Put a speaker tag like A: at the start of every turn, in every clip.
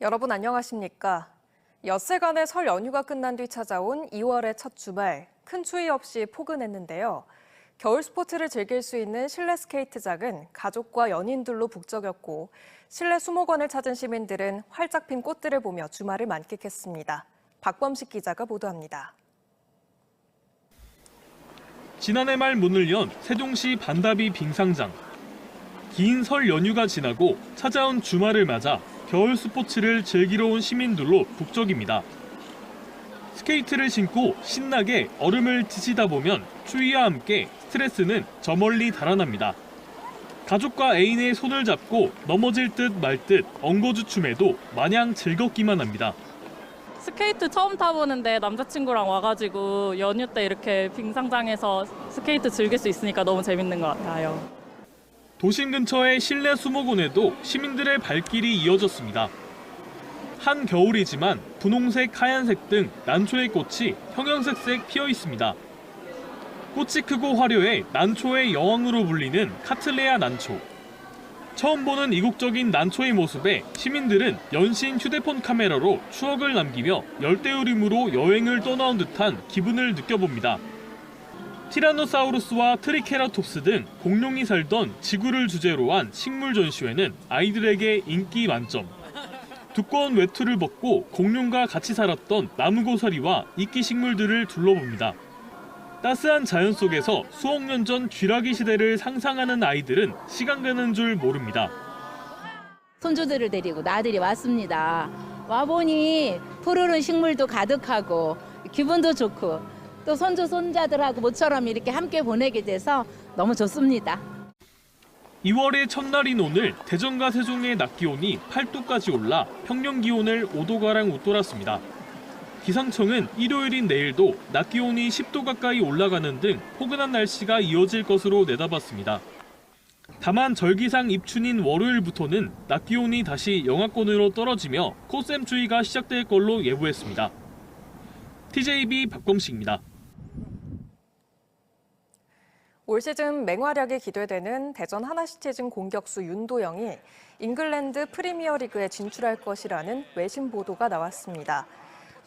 A: 여러분 안녕하십니까? 엿새간의 설 연휴가 끝난 뒤 찾아온 2월의 첫 주말, 큰 추위 없이 포근했는데요. 겨울 스포츠를 즐길 수 있는 실내 스케이트장은 가족과 연인들로 북적였고 실내 수목원을 찾은 시민들은 활짝 핀 꽃들을 보며 주말을 만끽했습니다. 박범식 기자가 보도합니다.
B: 지난해 말 문을 연 세종시 반다비 빙상장. 긴 설 연휴가 지나고 찾아온 주말을 맞아 겨울 스포츠를 즐기러 온 시민들로 북적입니다. 스케이트를 신고 신나게 얼음을 치시다 보면 추위와 함께 스트레스는 저 멀리 달아납니다. 가족과 애인의 손을 잡고 넘어질 듯 말 듯 엉거주춤해도 마냥 즐겁기만 합니다.
C: 스케이트 처음 타보는데 남자친구랑 와가지고 연휴 때 이렇게 빙상장에서 스케이트 즐길 수 있으니까 너무 재밌는 것 같아요.
B: 도심 근처의 실내 수목원에도 시민들의 발길이 이어졌습니다. 한겨울이지만 분홍색, 하얀색 등 난초의 꽃이 형형색색 피어 있습니다. 꽃이 크고 화려해 난초의 여왕으로 불리는 카틀레아 난초. 처음 보는 이국적인 난초의 모습에 시민들은 연신 휴대폰 카메라로 추억을 남기며 열대우림으로 여행을 떠나온 듯한 기분을 느껴봅니다. 티라노사우루스와 트리케라톱스 등 공룡이 살던 지구를 주제로 한 식물 전시회는 아이들에게 인기 만점. 두꺼운 외투를 벗고 공룡과 같이 살았던 나무고사리와 이끼 식물들을 둘러봅니다. 따스한 자연 속에서 수억 년 전 쥐라기 시대를 상상하는 아이들은 시간 가는 줄 모릅니다.
D: 손주들을 데리고 나들이 왔습니다. 와보니 푸르른 식물도 가득하고 기분도 좋고 또 손주 손자들하고 모처럼 이렇게 함께 보내게 돼서 너무 좋습니다.
B: 2월의 첫날인 오늘 대전과 세종의 낮 기온이 8도까지 올라 평년 기온을 5도가량 웃돌았습니다. 기상청은 일요일인 내일도 낮 기온이 10도 가까이 올라가는 등 포근한 날씨가 이어질 것으로 내다봤습니다. 다만 절기상 입춘인 월요일부터는 낮 기온이 다시 영하권으로 떨어지며 꽃샘추위가 시작될 걸로 예보했습니다. TJB 박범식입니다.
A: 올 시즌 맹활약이 기대되는 대전 하나시티즌 공격수 윤도영이 잉글랜드 프리미어리그에 진출할 것이라는 외신 보도가 나왔습니다.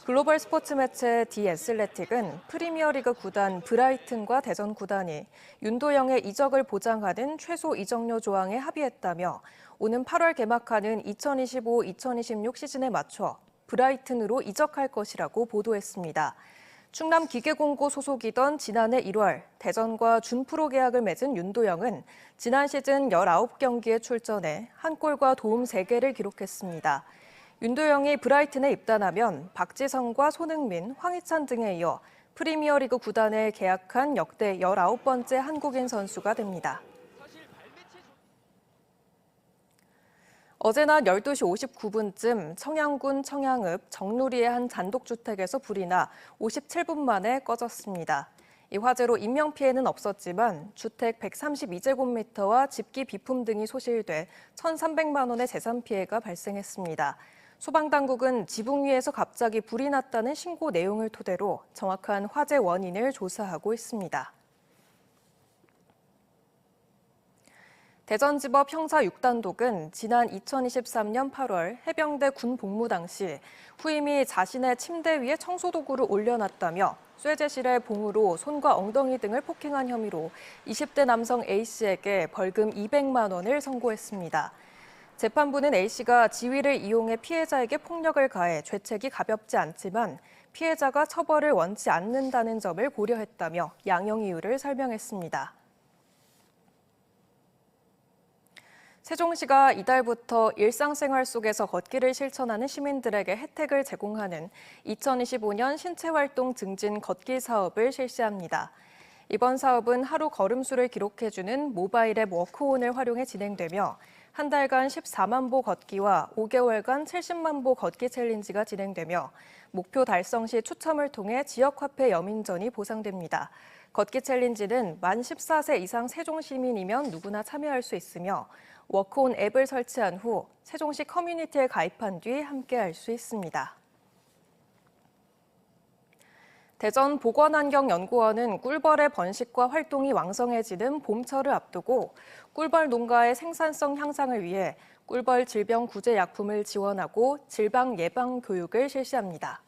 A: 글로벌 스포츠 매체 디 애슬레틱은 프리미어리그 구단 브라이튼과 대전 구단이 윤도영의 이적을 보장하는 최소 이적료 조항에 합의했다며 오는 8월 개막하는 2025-2026 시즌에 맞춰 브라이튼으로 이적할 것이라고 보도했습니다. 충남 기계공고 소속이던 지난해 1월 대전과 준프로 계약을 맺은 윤도영은 지난 시즌 19경기에 출전해 한 골과 도움 3개를 기록했습니다. 윤도영이 브라이튼에 입단하면 박지성과 손흥민, 황희찬 등에 이어 프리미어리그 구단에 계약한 역대 19번째 한국인 선수가 됩니다. 어제 낮 12시 59분쯤 청양군 청양읍 정누리의 한 단독주택에서 불이 나 57분 만에 꺼졌습니다. 이 화재로 인명피해는 없었지만 주택 132제곱미터와 집기 비품 등이 소실돼 1,300만 원의 재산 피해가 발생했습니다. 소방당국은 지붕 위에서 갑자기 불이 났다는 신고 내용을 토대로 정확한 화재 원인을 조사하고 있습니다. 대전지법 형사 6단독은 지난 2023년 8월 해병대 군 복무 당시 후임이 자신의 침대 위에 청소도구를 올려놨다며 쇠재실에 봉으로 손과 엉덩이 등을 폭행한 혐의로 20대 남성 A씨에게 벌금 200만 원을 선고했습니다. 재판부는 A씨가 지위를 이용해 피해자에게 폭력을 가해 죄책이 가볍지 않지만 피해자가 처벌을 원치 않는다는 점을 고려했다며 양형 이유를 설명했습니다. 세종시가 이달부터 일상생활 속에서 걷기를 실천하는 시민들에게 혜택을 제공하는 2025년 신체활동 증진 걷기 사업을 실시합니다. 이번 사업은 하루 걸음수를 기록해주는 모바일 앱 워크온을 활용해 진행되며 한 달간 14만 보 걷기와 5개월간 70만 보 걷기 챌린지가 진행되며 목표 달성 시 추첨을 통해 지역화폐 여민전이 보상됩니다. 걷기 챌린지는 만 14세 이상 세종시민이면 누구나 참여할 수 있으며 워크온 앱을 설치한 후 세종시 커뮤니티에 가입한 뒤 함께할 수 있습니다. 대전 보건환경연구원은 꿀벌의 번식과 활동이 왕성해지는 봄철을 앞두고 꿀벌 농가의 생산성 향상을 위해 꿀벌 질병 구제 약품을 지원하고 질병 예방 교육을 실시합니다.